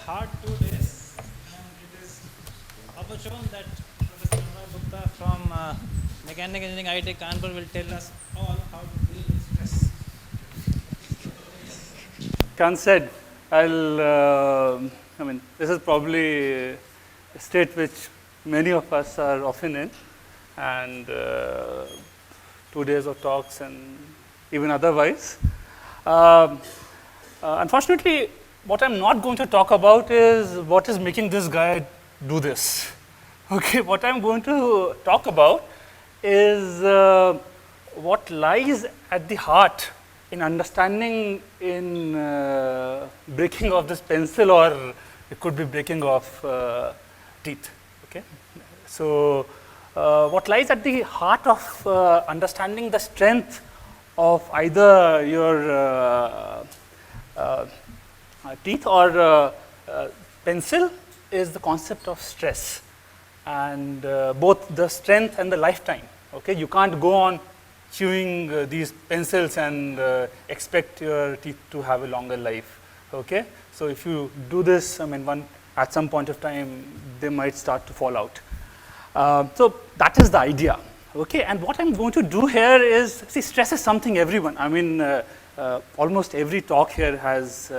hard 2 days, and it is opportune that Professor Anurag Gupta from Mechanical Engineering IIT Kanpur will tell us all how to deal with stress. Khan said, this is probably a state which many of us are often in, and 2 days of talks and even otherwise. Unfortunately, what I'm not going to talk about is what is making this guy do this. Okay, what I'm going to talk about is what lies at the heart in understanding in breaking of this pencil, or it could be breaking of teeth. Okay, so what lies at the heart of understanding the strength of either your teeth or pencil is the concept of stress, and both the strength and the lifetime. Okay, you can't go on chewing these pencils and expect your teeth to have a longer life. Okay, so if you do this, at some point of time they might start to fall out. So that is the idea. Okay, and what I'm going to do here is, see, stress is something everyone, almost every talk here has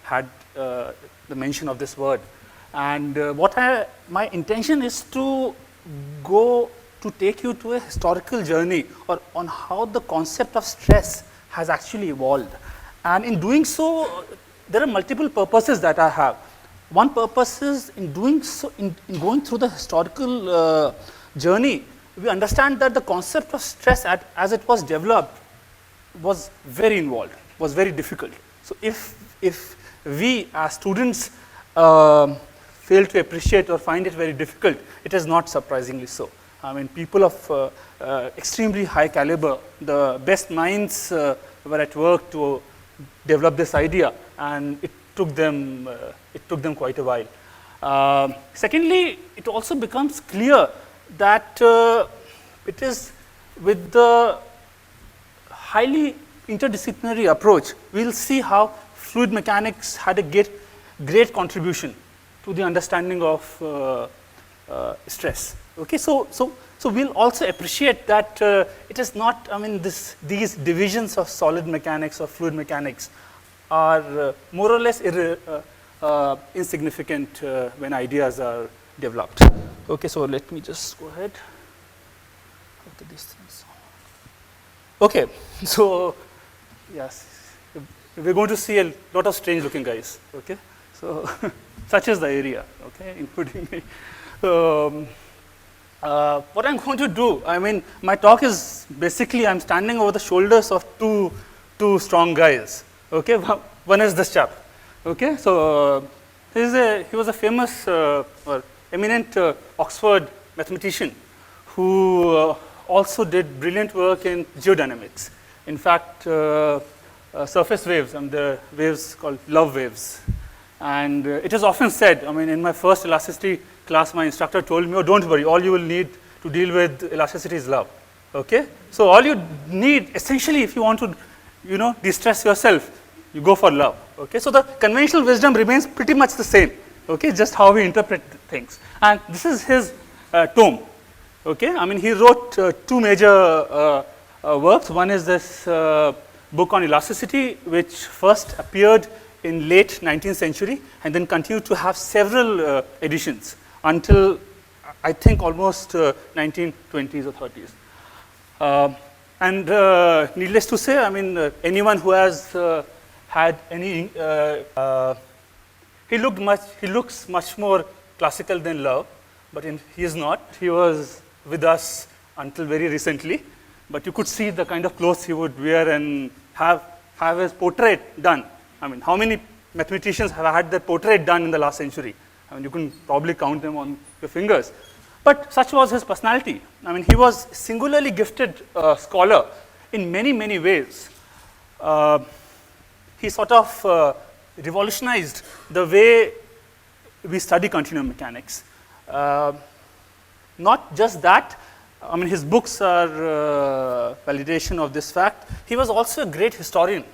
had the mention of this word. And my intention is to go to take you to a historical journey or on how the concept of stress has actually evolved. And in doing so, there are multiple purposes that I have. One purpose is in doing so, in going through the historical journey, we understand that the concept of stress as it was developed was very involved, was very difficult. So if we as students fail to appreciate or find it very difficult, it is not surprisingly so. People of extremely high caliber, the best minds were at work to develop this idea, and it took them quite a while. Secondly, it also becomes clear that it is with the highly interdisciplinary approach, we'll see how fluid mechanics had a great contribution to the understanding of stress. Okay, so we'll also appreciate that it is not, these divisions of solid mechanics or fluid mechanics are more or less insignificant when ideas are developed. Okay, so let me just go ahead. Okay, these things. Okay, so yes, we're going to see a lot of strange looking guys. Okay, so such is the area. Okay, including me. What I'm going to do, my talk is basically I'm standing over the shoulders of two strong guys. Okay, one is this chap. Okay, so he was a famous or eminent Oxford mathematician who also did brilliant work in geodynamics. In fact, surface waves, the waves called love waves. And it is often said, in my first elasticity class, my instructor told me, oh, don't worry, all you will need to deal with elasticity is love. Okay, so all you need, essentially, if you want to, de-stress yourself, you go for love. Okay, so the conventional wisdom remains pretty much the same. Okay, just how we interpret things. And this is his tome. Okay, he wrote two major works. One is this book on elasticity, which first appeared in late 19th century and then continued to have several editions until I think almost 1920s or 30s. And needless to say, anyone who has had any, he looks much more classical than Love, but he is not. He was with us until very recently, but you could see the kind of clothes he would wear and have his portrait done. How many mathematicians have had their portrait done in the last century? You can probably count them on your fingers. But such was his personality. He was a singularly gifted scholar in many, many ways. He sort of revolutionized the way we study continuum mechanics. Not just that, his books are validation of this fact. He was also a great historian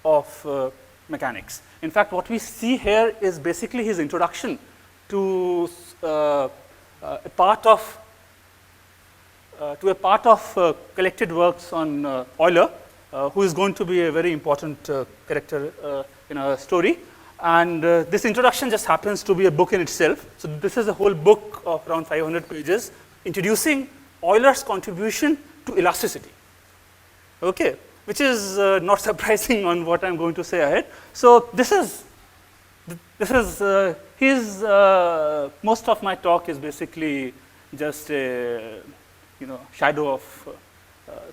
of mechanics. In fact, what we see here is basically his introduction to a part of collected works on Euler, who is going to be a very important character in our story. And this introduction just happens to be a book in itself. So this is a whole book of around 500 pages introducing Euler's contribution to elasticity. Okay, which is not surprising on what I'm going to say ahead. So this is his most of my talk is basically just a shadow of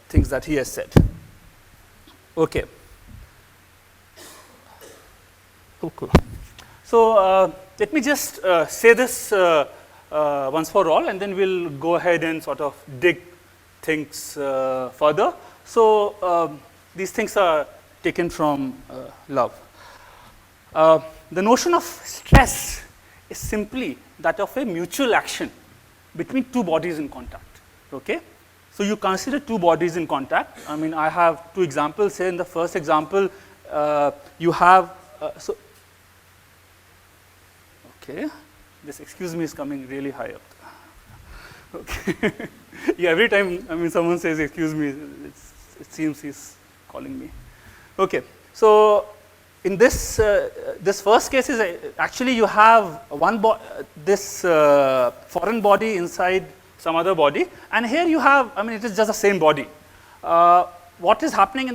things that he has said. Okay. Cool. So let me just say this once for all, and then we'll go ahead and sort of dig things further. So these things are taken from love. The notion of stress is simply that of a mutual action between two bodies in contact. Okay? So you consider two bodies in contact. I mean, I have two examples here. In the first example, you have okay, this excuse me is coming really high up. Okay. Yeah, every time someone says excuse me, it seems he's calling me. Okay, so in this this first case is actually you have this foreign body inside some other body, and here you have, it is just the same body. What is happening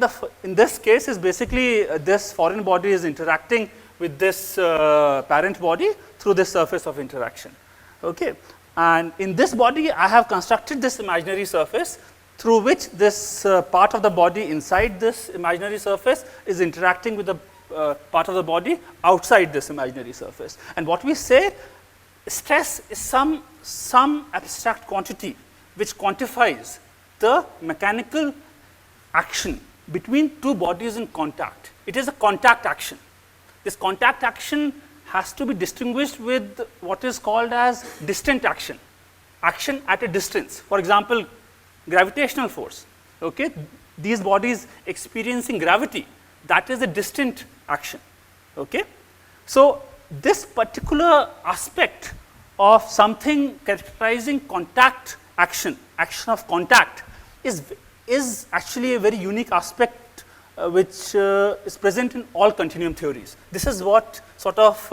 in this case is basically this foreign body is interacting with this parent body through this surface of interaction. Okay, and in this body I have constructed this imaginary surface through which this part of the body inside this imaginary surface is interacting with the part of the body outside this imaginary surface. And what we say, stress is some abstract quantity which quantifies the mechanical action between two bodies in contact. It is a contact action. This contact action has to be distinguished with what is called as distant action, action at a distance. For example, gravitational force. Okay, these bodies experiencing gravity, that is a distant action. Okay, so this particular aspect of something characterizing contact action of contact is actually a very unique aspect which is present in all continuum theories. This is what sort of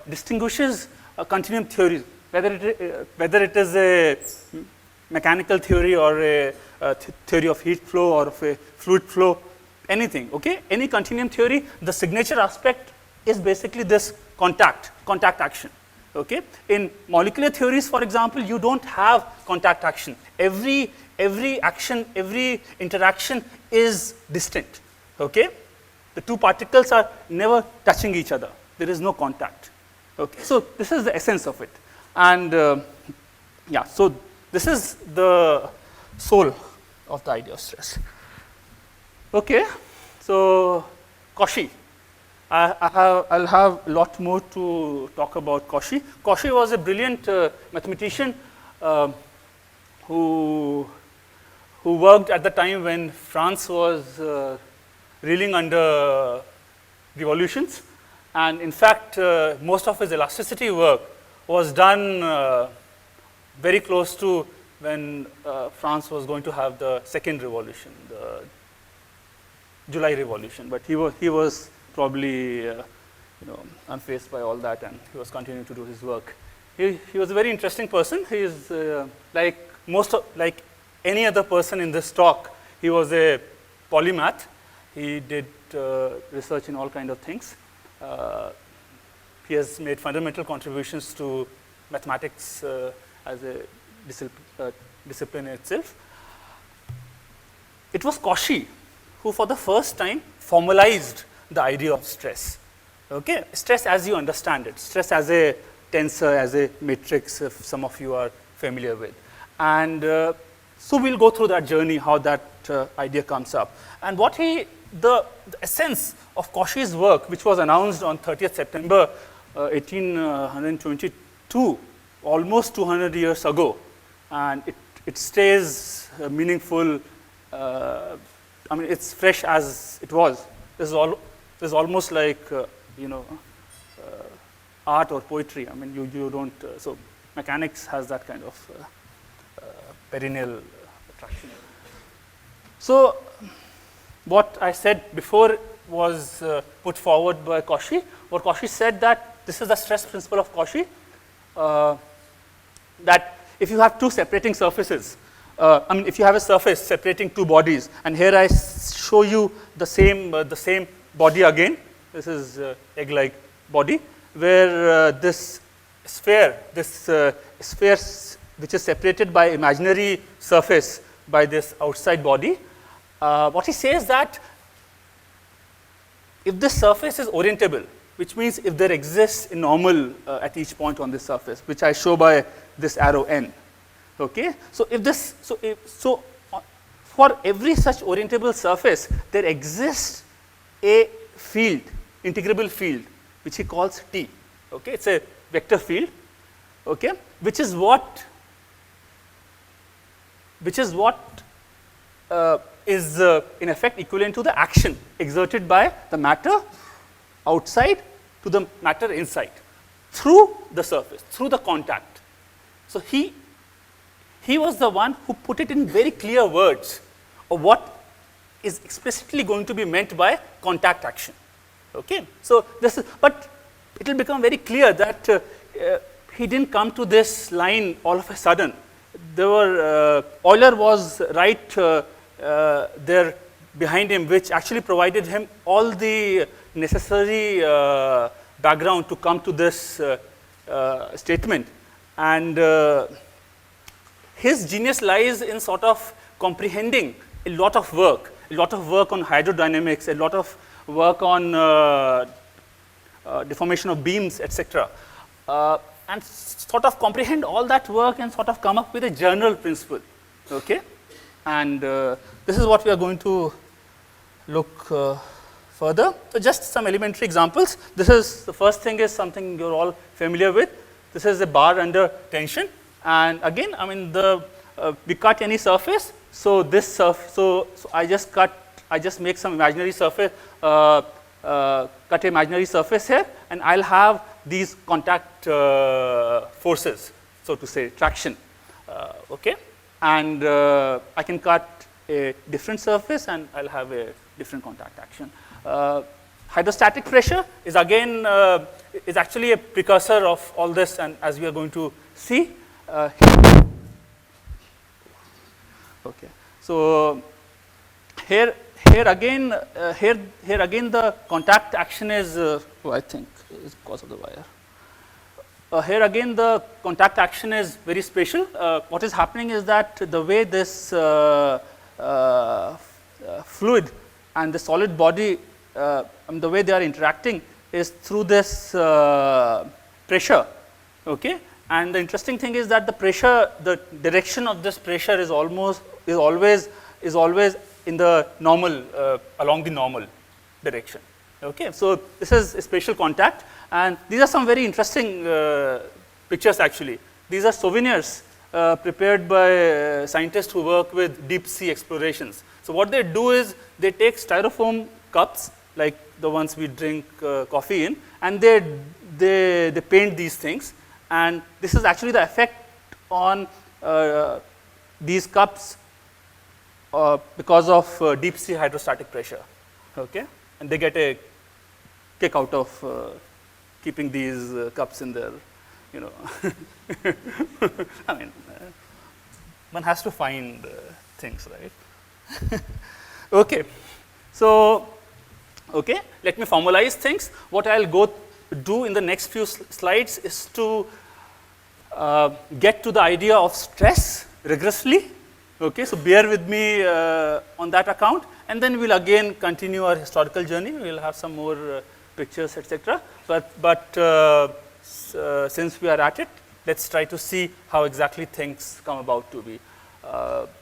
distinguishes continuum theories, whether it is a mechanical theory or a theory of heat flow or of a fluid flow, anything. Okay, any continuum theory, the signature aspect is basically this contact action. Okay, in molecular theories, for example, you don't have contact action. Every action, every interaction is distant. Okay, the two particles are never touching each other. There is no contact. Okay, so this is the essence of it. And yeah, so this is the soul of the idea of stress. Okay, so Cauchy. I'll have a lot more to talk about Cauchy. Cauchy was a brilliant mathematician who worked at the time when France was reeling under revolutions, and in fact most of his elasticity work was done very close to when France was going to have the second revolution, the July Revolution. But he was probably unfazed by all that, and he was continuing to do his work. He was a very interesting person. He is like any other person in this talk. He was a polymath. He did research in all kinds of things. He has made fundamental contributions to mathematics as a discipline itself. It was Cauchy who, for the first time, formalized the idea of stress. Okay, stress as you understand it, stress as a tensor, as a matrix, if some of you are familiar with. And so we'll go through that journey, how that idea comes up. And what the essence of Cauchy's work, which was announced on 30th September 1822, almost 200 years ago, and it stays meaningful. It's fresh as it was. This It is almost like, art or poetry. I mean, you don't, so mechanics has that kind of perennial attraction. So what I said before was put forward by Cauchy. What Cauchy said that this is the stress principle of Cauchy, that if you have two separating surfaces, if you have a surface separating two bodies, and here I show you the same body again. This is egg-like body, where this sphere which is separated by imaginary surface by this outside body. What he says that if this surface is orientable, which means if there exists a normal at each point on this surface, which I show by this arrow n. Okay, so for every such orientable surface, there exists a field, integrable field, which he calls T. Okay, it's a vector field. Okay, which is what is in effect equivalent to the action exerted by the matter outside to the matter inside through the surface, through the contact. So he was the one who put it in very clear words of what is explicitly going to be meant by contact action. Okay, so this is, but it will become very clear that he didn't come to this line all of a sudden. There were Euler was right there behind him, which actually provided him all the necessary background to come to this statement, and his genius lies in sort of comprehending a lot of work on hydrodynamics, a lot of work on deformation of beams, etc. And sort of comprehend all that work and sort of come up with a general principle. Okay, and this is what we are going to look further. So just some elementary examples. This is the first thing is something you're all familiar with. This is a bar under tension, and again, I mean we cut any surface. So this so I just make some imaginary surface, cut an imaginary surface here, and I'll have these contact forces, so to say, traction. Okay, and I can cut a different surface, and I'll have a different contact action. Hydrostatic pressure is again is actually a precursor of all this, and as we are going to see. Okay, so here again the contact action is I think is because of the wire. Here again the contact action is very special. What is happening is that the way this fluid and the solid body, the way they are interacting is through this pressure. Okay, and the interesting thing is that the pressure, the direction of this pressure is always in the normal, along the normal direction. Okay, so this is a spatial contact, and these are some very interesting pictures actually. These are souvenirs prepared by scientists who work with deep sea explorations. So what they do is they take styrofoam cups like the ones we drink coffee in, and they paint these things, and this is actually the effect on these cups because of deep sea hydrostatic pressure. Okay, and they get a kick out of keeping these cups in their, I mean, one has to find things, right? Okay, so let me formalize things. What I'll go do in the next few slides is to get to the idea of stress rigorously. Okay, so bear with me on that account, and then we'll again continue our historical journey. We'll have some more pictures, etc. But since we are at it, let's try to see how exactly things come about to be.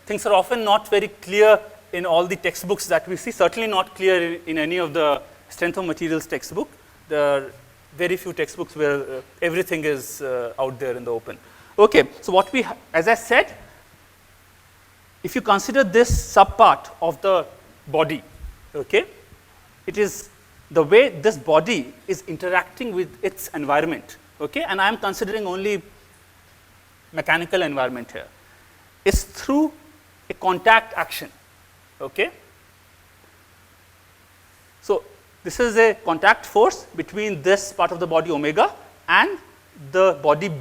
Things are often not very clear in all the textbooks that we see, certainly not clear in any of the strength of materials textbook. There are very few textbooks where everything is out there in the open. Okay, so what we, as I said, if you consider this subpart of the body, okay, it is the way this body is interacting with its environment, okay, and I am considering only mechanical environment here, is through a contact action, okay. So this is a contact force between this part of the body omega and the body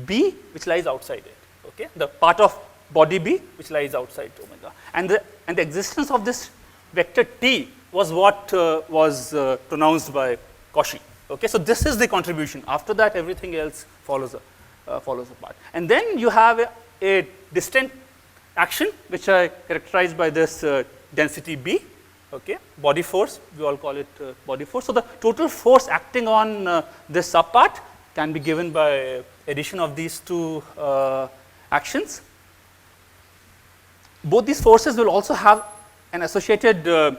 B which lies outside it, okay, the part of body B which lies outside omega, and the existence of this vector T was what was pronounced by Cauchy, okay. So this is the contribution. After that, everything else follows apart, and then you have a distant action which I characterized by this density B, okay, body force, we all call it body force. So the total force acting on this subpart can be given by addition of these two actions. Both these forces will also have an associated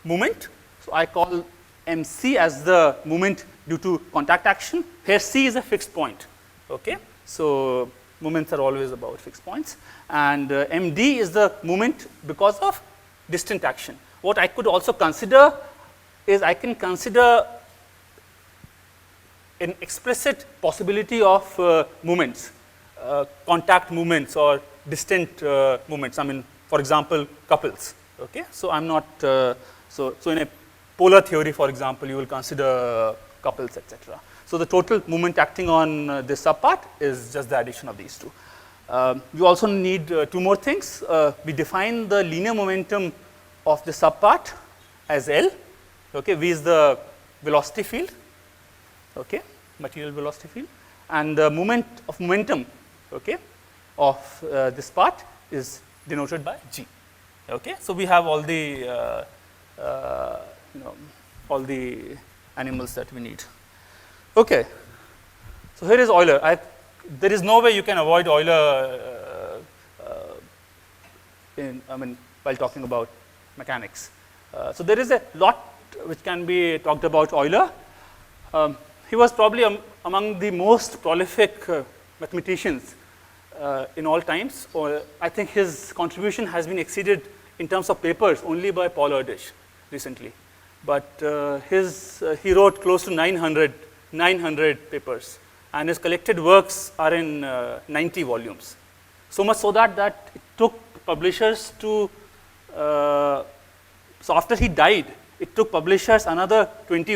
moment. So I call MC as the moment due to contact action. Here C is a fixed point, okay. So moments are always about fixed points, and MD is the moment because of distant action. What I could also consider is I can consider an explicit possibility of movements, contact movements or distant movements. I mean, for example, couples, okay. So I'm not, so in a polar theory, for example, you will consider couples, etc. So the total moment acting on this subpart is just the addition of these two. We also need two more things. We define the linear momentum of the subpart as L, okay. V is the velocity field, okay, material velocity field, and the moment of momentum, okay, of this part is denoted by G, okay. So we have all the all the animals that we need, okay. So here is Euler. There is no way you can avoid Euler while talking about mechanics. So there is a lot which can be talked about Euler. He was probably among the most prolific mathematicians in all times. I think his contribution has been exceeded in terms of papers only by Paul Erdős recently. But he wrote close to 900 papers, and his collected works are in 90 volumes. So much so that it took publishers to, so after he died, it took publishers another 20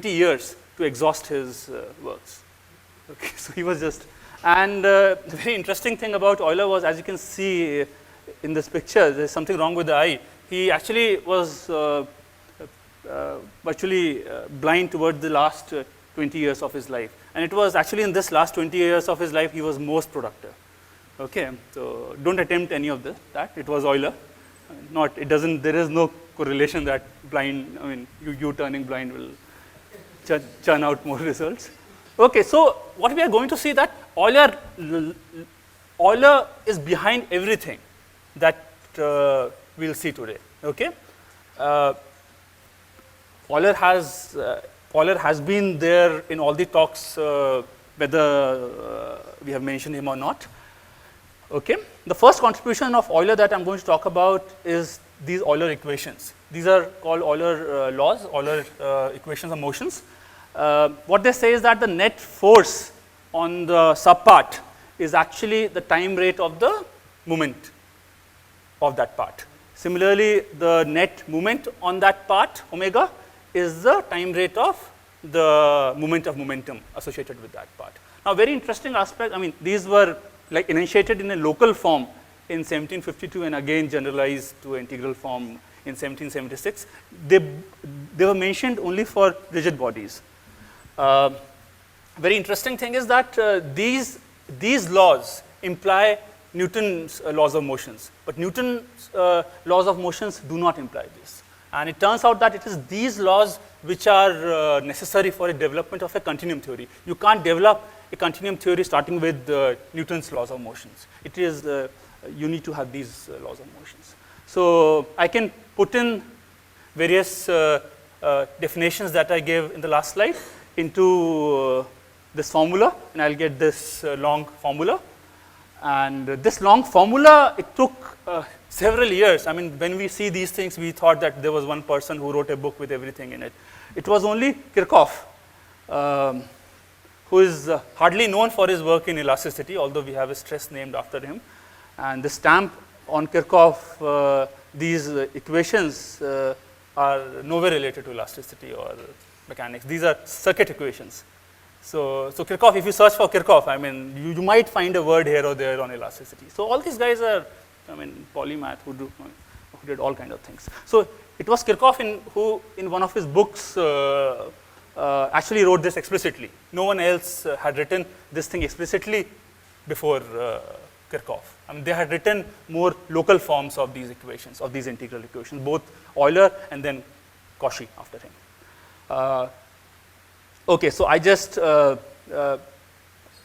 years to exhaust his works. Okay, so he was just, and the very interesting thing about Euler was, as you can see in this picture, there's something wrong with the eye. He actually was virtually blind toward the last 20 years of his life, and it was actually in this last 20 years of his life he was most productive. Okay, so don't attempt any of that. It was Euler. There is no correlation that blind, you turning blind will churn out more results. Okay, so what we are going to see that Euler is behind everything that we'll see today. Okay, Euler has been there in all the talks, whether we have mentioned him or not. Okay, the first contribution of Euler that I'm going to talk about is these Euler equations. These are called Euler laws, Euler equations of motions. What they say is that the net force on the subpart is actually the time rate of the moment of that part. Similarly, the net moment on that part, omega, is the time rate of the moment of momentum associated with that part. Now, very interesting aspect, these were like enunciated in a local form in 1752 and again generalized to integral form in 1776. They were mentioned only for rigid bodies. Very interesting thing is that these laws imply Newton's laws of motions, but Newton's laws of motions do not imply this. And it turns out that it is these laws which are necessary for a development of a continuum theory. You can't develop a continuum theory starting with Newton's laws of motions. It is, you need to have these laws of motions. So I can put in various definitions that I gave in the last slide into this formula, and I'll get this long formula. And this long formula, it took several years. I mean, when we see these things, we thought that there was one person who wrote a book with everything in it. It was only Kirchhoff, who is hardly known for his work in elasticity, although we have a stress named after him. And the stamp on Kirchhoff, these equations are nowhere related to elasticity or mechanics. These are circuit equations. So Kirchhoff, if you search for Kirchhoff, I mean, you might find a word here or there on elasticity. So all these guys are, I mean, polymath who did all kind of things. So it was Kirchhoff who in one of his books actually wrote this explicitly. No one else had written this thing explicitly before Kirchhoff. I mean, they had written more local forms of these equations, of these integral equations, both Euler and then Cauchy after him. Okay, so I just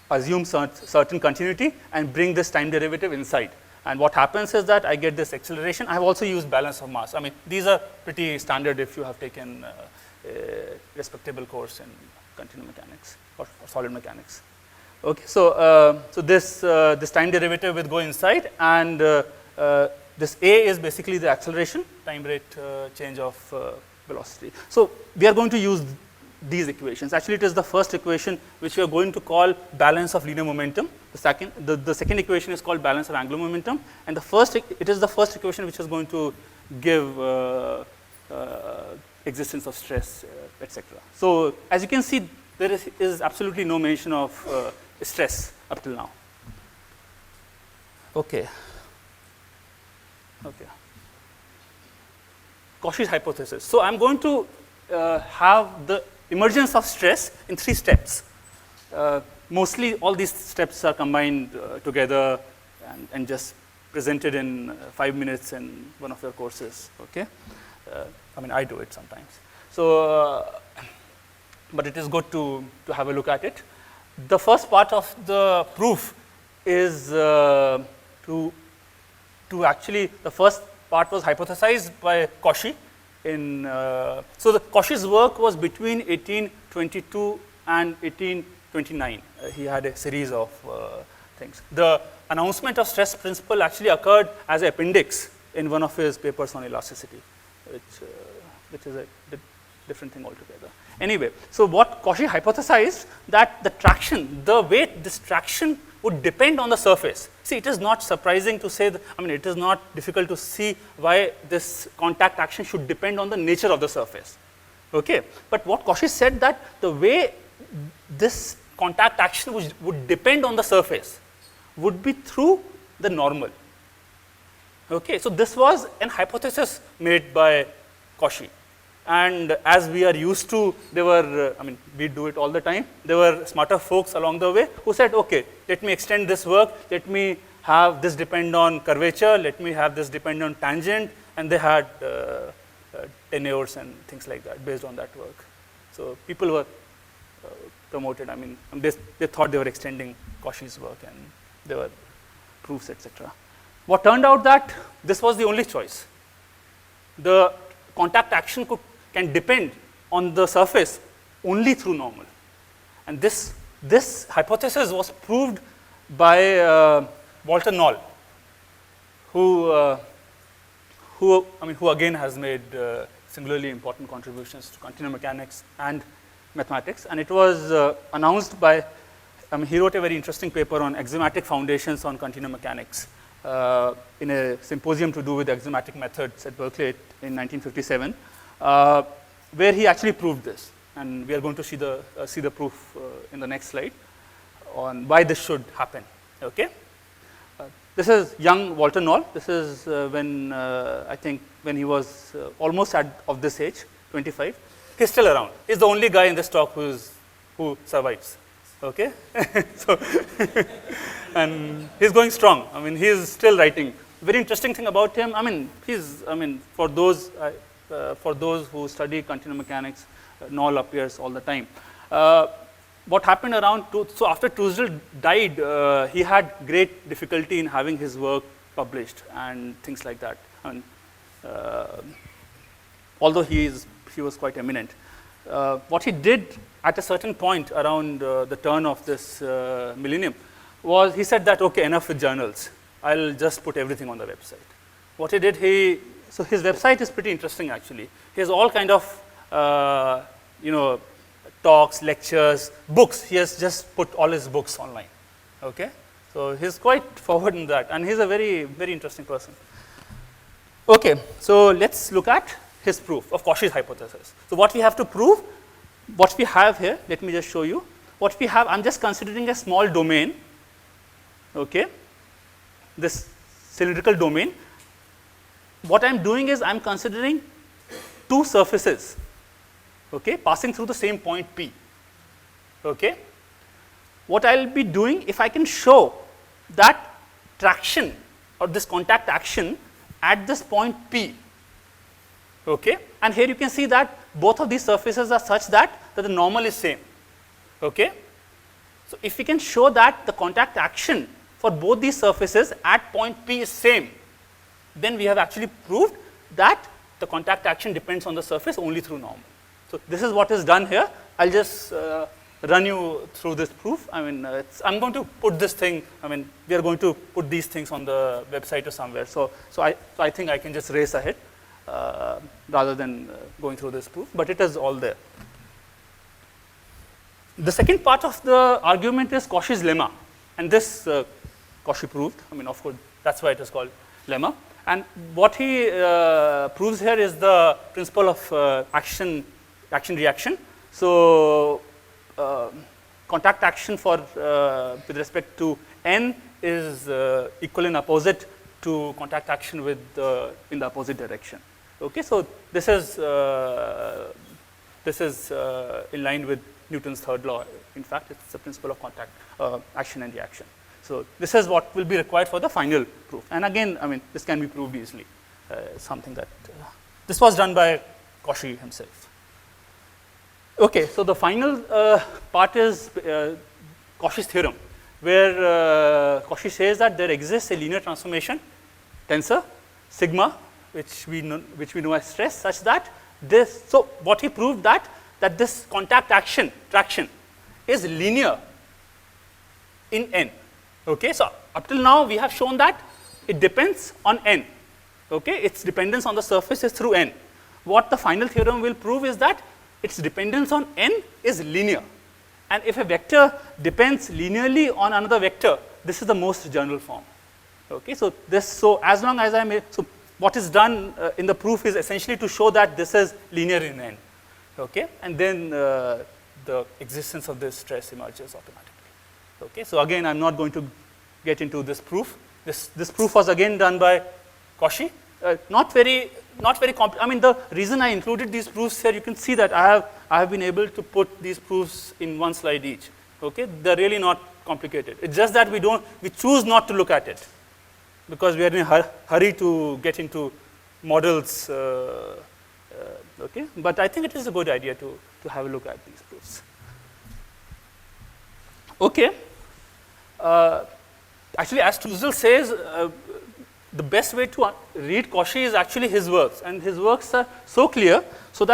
assume certain continuity and bring this time derivative inside. And what happens is that I get this acceleration. I have also used balance of mass. I mean, these are pretty standard if you have taken a respectable course in continuum mechanics or solid mechanics. Okay, so this time derivative will go inside, and this A is basically the acceleration, time rate change of velocity. So we are going to use these equations. Actually, it is the first equation which we are going to call balance of linear momentum. The second equation is called balance of angular momentum, and it is the first equation which is going to give existence of stress, etc. So as you can see, there is absolutely no mention of stress up till now. Okay. Cauchy's hypothesis. So I'm going to have the emergence of stress in 3 steps. Mostly all these steps are combined together and just presented in 5 minutes in one of your courses. Okay, I mean, I do it sometimes. So, but it is good to have a look at it. The first part of the proof is to actually, the first part was hypothesized by Cauchy. So the Cauchy's work was between 1822 and 1829. He had a series of things. The announcement of stress principle actually occurred as an appendix in one of his papers on elasticity, which is a different thing altogether. Anyway, so what Cauchy hypothesized, that the weight, this traction would depend on the surface. See, it is not surprising to say that, I mean, it is not difficult to see why this contact action should depend on the nature of the surface. Okay, but what Cauchy said, that the way this contact action would depend on the surface would be through the normal. Okay, so this was an hypothesis made by Cauchy. And as we are used to, there were, I mean, we do it all the time. There were smarter folks along the way who said, okay, let me extend this work. Let me have this depend on curvature. Let me have this depend on tangent. And they had tenures and things like that based on that work. So people were promoted. I mean, they thought they were extending Cauchy's work, and there were proofs, etc. What turned out that this was the only choice. The contact action can depend on the surface only through normal. And this hypothesis was proved by Walter Noll, who again has made singularly important contributions to continuum mechanics and mathematics. And it was announced by, he wrote a very interesting paper on axiomatic foundations on continuum mechanics in a symposium to do with axiomatic methods at Berkeley in 1957, where he actually proved this. And we are going to see the proof in the next slide on why this should happen. Okay. This is young Walter Noll. This is when I think when he was almost of this age, 25. He's still around. He's the only guy in this talk who survives. Okay, so and he's going strong. I mean, he's still writing. Very interesting thing about him. I mean, for those who study continuum mechanics, Noll appears all the time. What happened around, so after Truesdell died, he had great difficulty in having his work published and things like that. I mean, although he was quite eminent. What he did at a certain point around the turn of this millennium was he said that, okay, enough with journals. I'll just put everything on the website. What he did, so his website is pretty interesting actually. He has all kind of, talks, lectures, books. He has just put all his books online. Okay, so he's quite forward in that, and he's a very, very interesting person. Okay, so let's look at his proof of Cauchy's hypothesis. So what we have to prove, what we have here, let me just show you. What we have, I'm just considering a small domain, okay, this cylindrical domain. What I'm doing is I'm considering two surfaces, okay, passing through the same point P, okay. What I'll be doing, if I can show that traction or this contact action at this point P, okay, and here you can see that both of these surfaces are such that the normal is same, okay. So if we can show that the contact action for both these surfaces at point P is same, then we have actually proved that the contact action depends on the surface only through normal. So this is what is done here. I'll just run you through this proof. I mean, I'm going to put this thing, we are going to put these things on the website or somewhere. So I think I can just race ahead rather than going through this proof, but it is all there. The second part of the argument is Cauchy's lemma, and this Cauchy proved. Of course, that's why it is called lemma. And what he proves here is the principle of action-reaction. So contact action for with respect to n is equal and opposite to contact action with in the opposite direction. Okay, so this is in line with Newton's third law. In fact, it's the principle of contact, action and reaction. So this is what will be required for the final proof. And again, this can be proved easily. Something that this was done by Cauchy himself. Okay, so the final part is Cauchy's theorem, where Cauchy says that there exists a linear transformation tensor sigma, which we know as stress, such that this. So what he proved that this contact action traction is linear in n. Okay, so up till now we have shown that it depends on n. Okay, its dependence on the surface is through n. What the final theorem will prove is that its dependence on n is linear, and if a vector depends linearly on another vector, this is the most general form. Okay, so as long as so what is done in the proof is essentially to show that this is linear in n. Okay, and then the existence of this stress emerges automatically. Okay, so again, I'm not going to get into this proof. This proof was again done by Cauchy. Not very complicated. The reason I included these proofs here, you can see that I have been able to put these proofs in one slide each. Okay, they're really not complicated. It's just that we choose not to look at it because we are in a hurry to get into models. Okay, but I think it is a good idea to have a look at these proofs. Okay. Actually, as Trussell says, the best way to read Cauchy is actually his works, and his works are so clear. So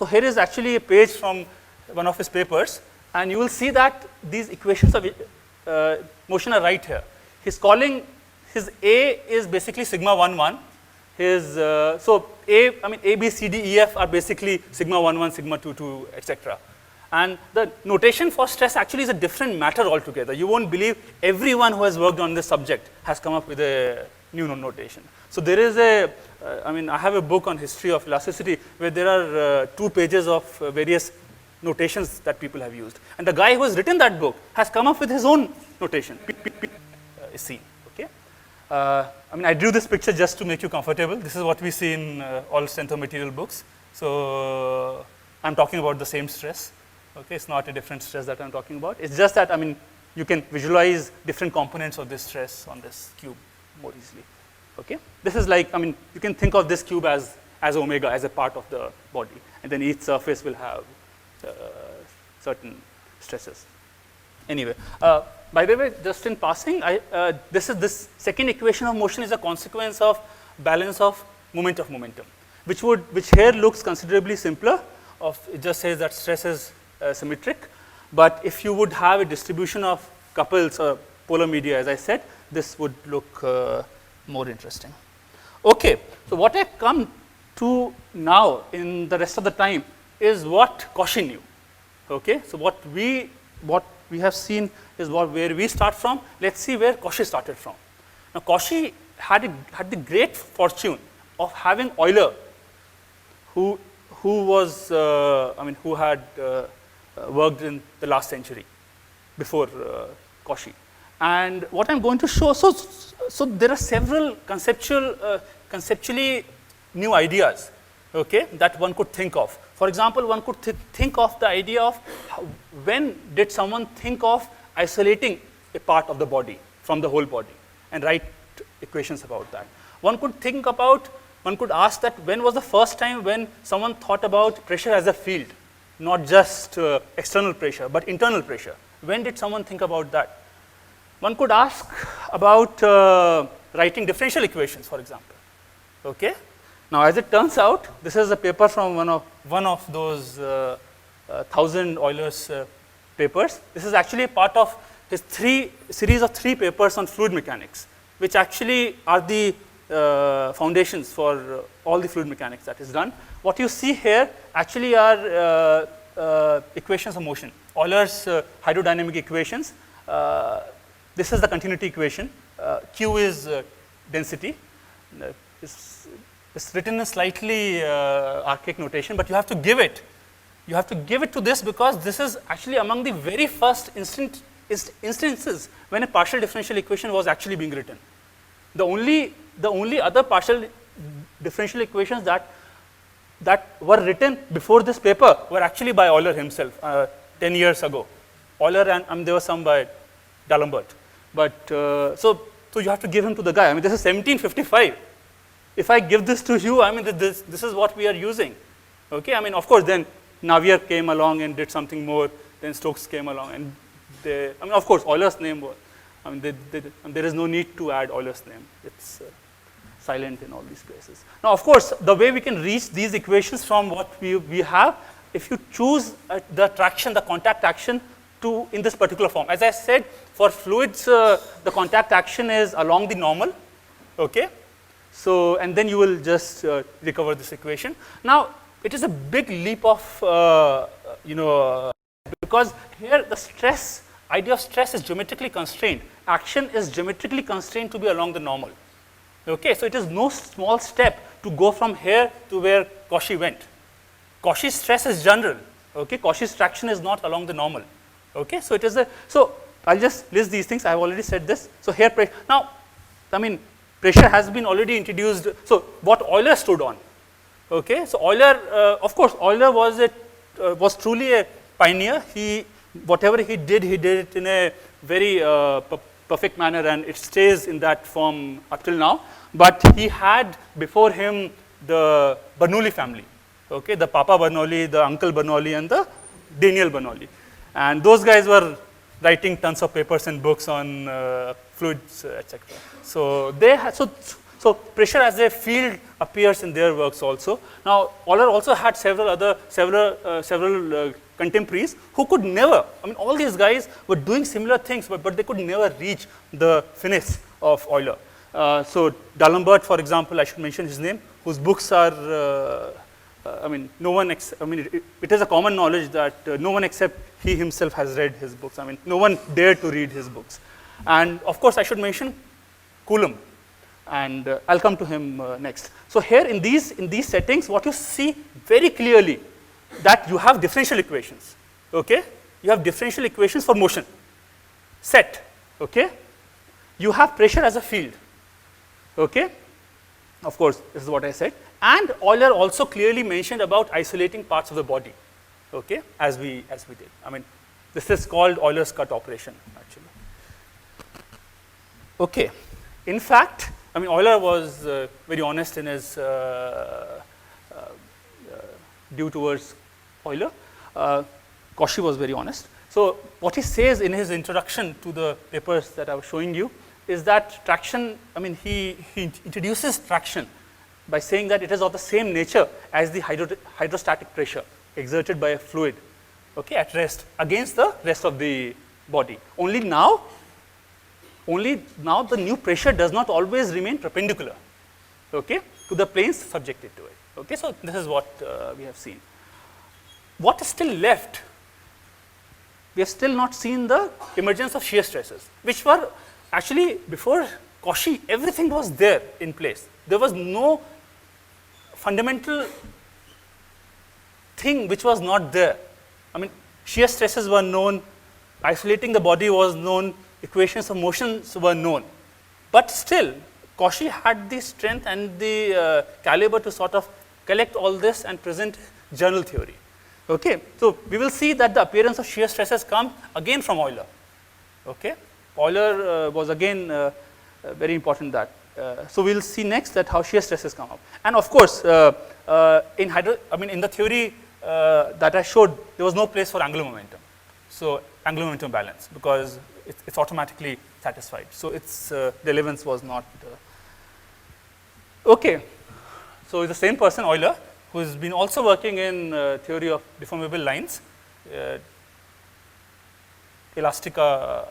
here is actually a page from one of his papers, and you will see that these equations of motion are right here. He's calling his A is basically sigma 1 1. His so A B C D E F are basically sigma 1 1, sigma 2 2, etc. And the notation for stress actually is a different matter altogether. You won't believe everyone who has worked on this subject has come up with a new notation. So there is I have a book on history of elasticity where there are 2 pages of various notations that people have used. And the guy who has written that book has come up with his own notation, is seen. Okay? I drew this picture just to make you comfortable. This is what we see in all strength of material books. So I'm talking about the same stress. Okay, it's not a different stress that I'm talking about. It's just that, you can visualize different components of this stress on this cube more easily. Okay, this is like, you can think of this cube as omega, as a part of the body, and then each surface will have certain stresses. Anyway, by the way, just in passing, this second equation of motion is a consequence of balance of moment of momentum, which here looks considerably simpler. It just says that stress is symmetric, but if you would have a distribution of couples or polar media, as I said, this would look more interesting. Okay, so what I come to now in the rest of the time is what Cauchy knew. Okay, so what we have seen is where we start from. Let's see where Cauchy started from. Now, Cauchy had the great fortune of having Euler, who was who had worked in the last century before Cauchy. And what I'm going to show, so there are several conceptually new ideas, okay, that one could think of. For example, one could think of the idea of when did someone think of isolating a part of the body from the whole body and write equations about that. One could ask that when was the first time when someone thought about pressure as a field, not just external pressure, but internal pressure. When did someone think about that? One could ask about writing differential equations, for example. Okay? Now, as it turns out, this is a paper from one of those 1,000 Euler's papers. This is actually a part of his series of three papers on fluid mechanics, which actually are the foundations for all the fluid mechanics that is done. What you see here actually are equations of motion, Euler's hydrodynamic equations. This is the continuity equation. Q is density. It's written in slightly archaic notation, but you have to give it. You have to give it to this because this is actually among the very first instances when a partial differential equation was actually being written. The only other partial differential equations that were written before this paper were actually by Euler himself 10 years ago. Euler and there were some by D'Alembert. But so you have to give him to the guy. I mean, this is 1755. If I give this to you, I mean, this is what we are using. Okay, I mean, of course, then Navier came along and did something more. Then Stokes came along, and of course, Euler's name was. I mean, there is no need to add Euler's name. It's silent in all these places. Now, of course, the way we can reach these equations from what we have, if you choose the traction, the contact action in this particular form. As I said, for fluids, the contact action is along the normal. Okay. So, and then you will just recover this equation. Now, it is a big leap of, because here the idea of stress is geometrically constrained. Action is geometrically constrained to be along the normal. Okay, so it is no small step to go from here to where Cauchy went. Cauchy's stress is general. Okay, Cauchy's traction is not along the normal. Okay, so it is so I'll just list these things. I've already said this. So here, now, I mean, pressure has been already introduced. So what Euler stood on. Okay, so Euler, of course, Euler was truly a pioneer. Whatever he did it in a very perfect manner, and it stays in that form up till now. But he had before him the Bernoulli family. Okay, the Papa Bernoulli, the Uncle Bernoulli, and the Daniel Bernoulli, and those guys were writing tons of papers and books on fluids, etc. So they had, so pressure as a field appears in their works also. Now, Euler also had several contemporaries who could never. I mean, all these guys were doing similar things, but they could never reach the finesse of Euler. So D'Alembert, for example, I should mention his name, whose books are. No one. It is a common knowledge that no one except he himself has read his books. I mean, no one dared to read his books. And of course, I should mention Coulomb, and I'll come to him next. So here in these settings, what you see very clearly that you have differential equations. Okay, you have differential equations for motion. Set. Okay, you have pressure as a field. Okay, of course, this is what I said. And Euler also clearly mentioned about isolating parts of the body. Okay, as we did. I mean, this is called Euler's cut operation actually. Okay, in fact, I mean, Euler was very honest in his due towards Euler. Cauchy was very honest. So what he says in his introduction to the papers that I was showing you is that traction, I mean, he introduces traction by saying that it is of the same nature as the hydrostatic pressure exerted by a fluid, okay, at rest against the rest of the body. Only now only now the new pressure does not always remain perpendicular, okay, to the planes subjected to it. Okay, so this is what we have seen. What is still left? We have still not seen the emergence of shear stresses, which were actually before Cauchy, everything was there in place. There was no fundamental thing which was not there. I mean, shear stresses were known, isolating the body was known, equations of motions were known. But still, Cauchy had the strength and the caliber to sort of collect all this and present general theory. Okay, so we will see that the appearance of shear stresses come again from Euler. Okay, Euler was again very important that. So we will see next that how shear stresses come up. And of course, in the theory that I showed, there was no place for angular momentum. So angular momentum balance, because it's automatically satisfied. So its relevance was not. Okay, so it's the same person, Euler, who has been also working in theory of deformable lines. Elastica,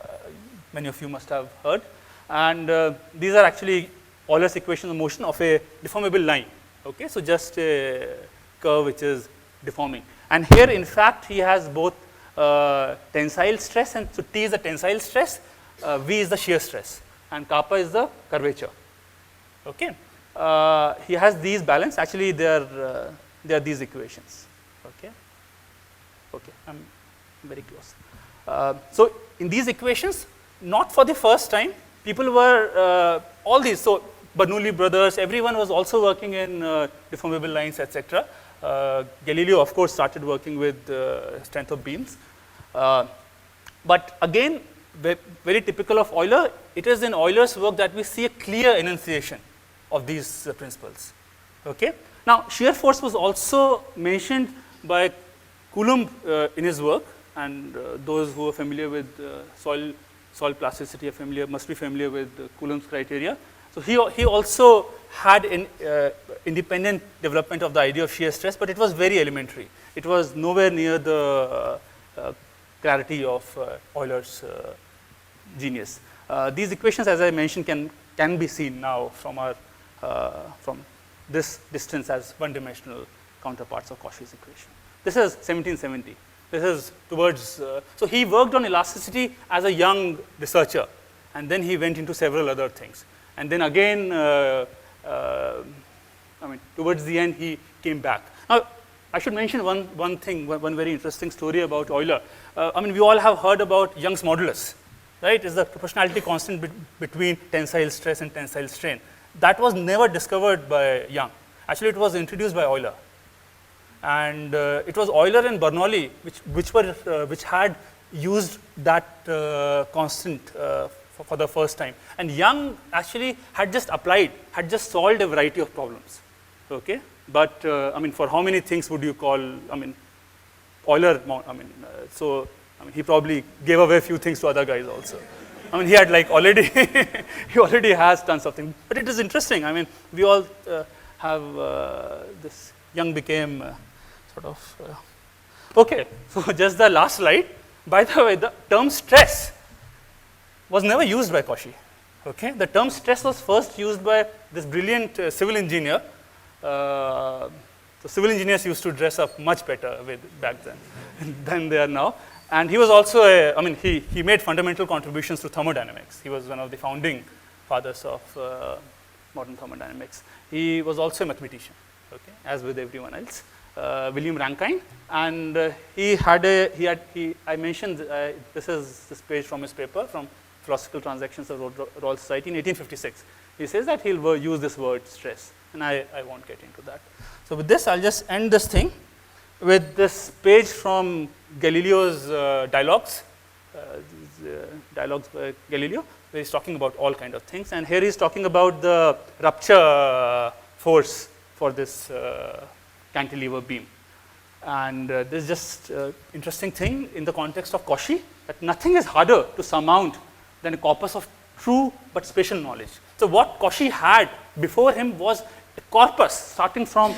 many of you must have heard. And these are actually Euler's equations of motion of a deformable line. Okay, so just a curve which is deforming. And here, in fact, he has both tensile stress, and so T is the tensile stress, V is the shear stress, and kappa is the curvature. Okay, he has these balance. Actually, they are these equations. Okay, okay, I'm very close. So in these equations, not for the first time, people were all these. So Bernoulli brothers, everyone was also working in deformable lines, etc. Galileo, of course, started working with strength of beams. But again, very typical of Euler, it is in Euler's work that we see a clear enunciation of these principles. Okay? Now, shear force was also mentioned by Coulomb in his work, and those who are familiar with soil plasticity must be familiar with Coulomb's criteria. So he also had an independent development of the idea of shear stress, but it was very elementary. It was nowhere near the clarity of Euler's genius. These equations, as I mentioned, can be seen now from this distance as one-dimensional counterparts of Cauchy's equation. This is 1770. This is towards, so he worked on elasticity as a young researcher, and then he went into several other things. And then again, towards the end, he came back. Now, I should mention one thing, one very interesting story about Euler. We all have heard about Young's modulus, right? It's the proportionality constant between tensile stress and tensile strain. That was never discovered by Young. Actually, it was introduced by Euler. And it was Euler and Bernoulli which had used that constant for the first time. And Young actually had just solved a variety of problems. Okay, but for how many things would you call? Euler. He probably gave away a few things to other guys also. He had already he already has done something. But it is interesting. We all have this. Young became okay. So just the last slide. By the way, the term stress was never used by Cauchy. Okay, the term stress was first used by this brilliant civil engineer. So civil engineers used to dress up much better back then than they are now. And he was also he made fundamental contributions to thermodynamics. He was one of the founding fathers of modern thermodynamics. He was also a mathematician, okay, as with everyone else. William Rankine, and I mentioned this is this page from his paper from Philosophical Transactions of Royal Society in 1856. He says that he'll use this word stress, and I won't get into that. So with this, I'll just end this thing with this page from Galileo's dialogues, dialogues by Galileo, where he's talking about all kind of things. And here he's talking about the rupture force for this cantilever beam. And there's just interesting thing in the context of Cauchy, that nothing is harder to surmount than a corpus of true but spatial knowledge. So what Cauchy had before him was a corpus starting from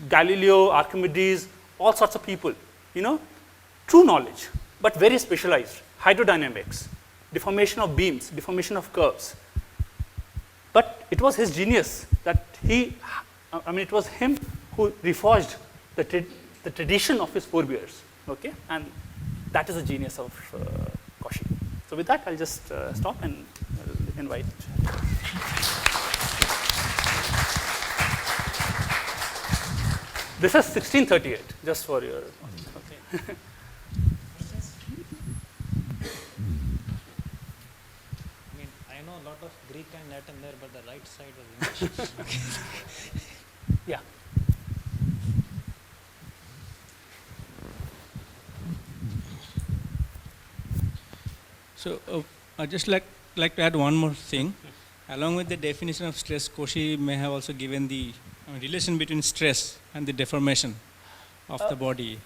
Galileo, Archimedes, all sorts of people, true knowledge, but very specialized. Hydrodynamics, deformation of beams, deformation of curves. But it was his genius that it was him who reforged the tradition of his forebears, okay? And that is the genius of Cauchy. So with that, I'll just stop and invite. This is 1638, just for your. Okay. I know a lot of Greek and Latin there, but the right side was English. Yeah. So I'd just like to add one more thing. Along with the definition of stress, Cauchy may have also given the relation between stress and the deformation of the body.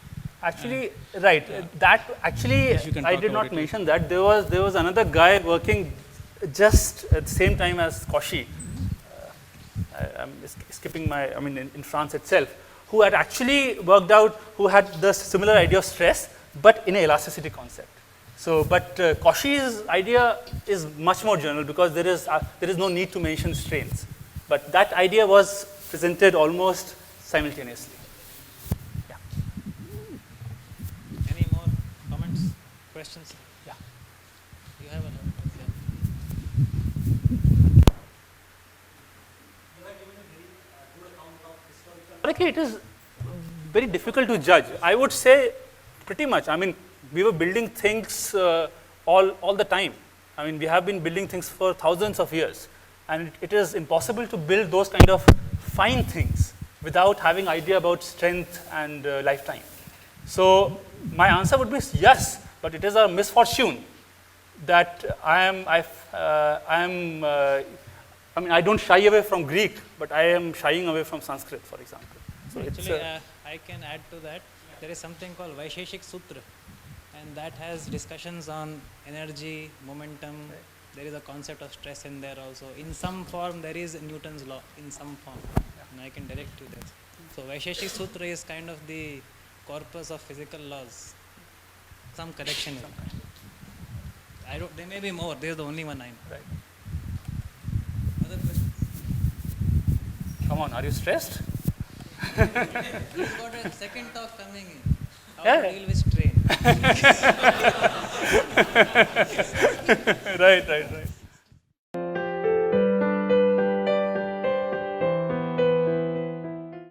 Actually, right. That actually, I did not mention that. There was another guy working just at the same time as Cauchy. I'm skipping in France itself, who had actually worked out, who had the similar idea of stress, but in an elasticity concept. So, but Cauchy's idea is much more general because there is no need to mention strains. But that idea was presented almost simultaneously. Yeah. Any more comments, questions? Yeah. You have a Historically, it is very difficult to judge. I would say pretty much. We were building things all the time. We have been building things for thousands of years. And it is impossible to build those kind of fine things without having idea about strength and lifetime. So my answer would be yes, but it is a misfortune that I don't shy away from Greek, but I am shying away from Sanskrit, for example. So actually, I can add to that. There is something called Vaisheshik Sutra, and that has discussions on energy, momentum. Right. There is a concept of stress in there also. In some form, there is Newton's law, in some form. Yeah. And I can direct you there. So Vaisheshik Sutra is kind of the corpus of physical laws. Some correction in that. There may be more. There is the only one I know. Right. Other questions? Come on, are you stressed? You've got a second talk coming in. How to deal with strain. Right.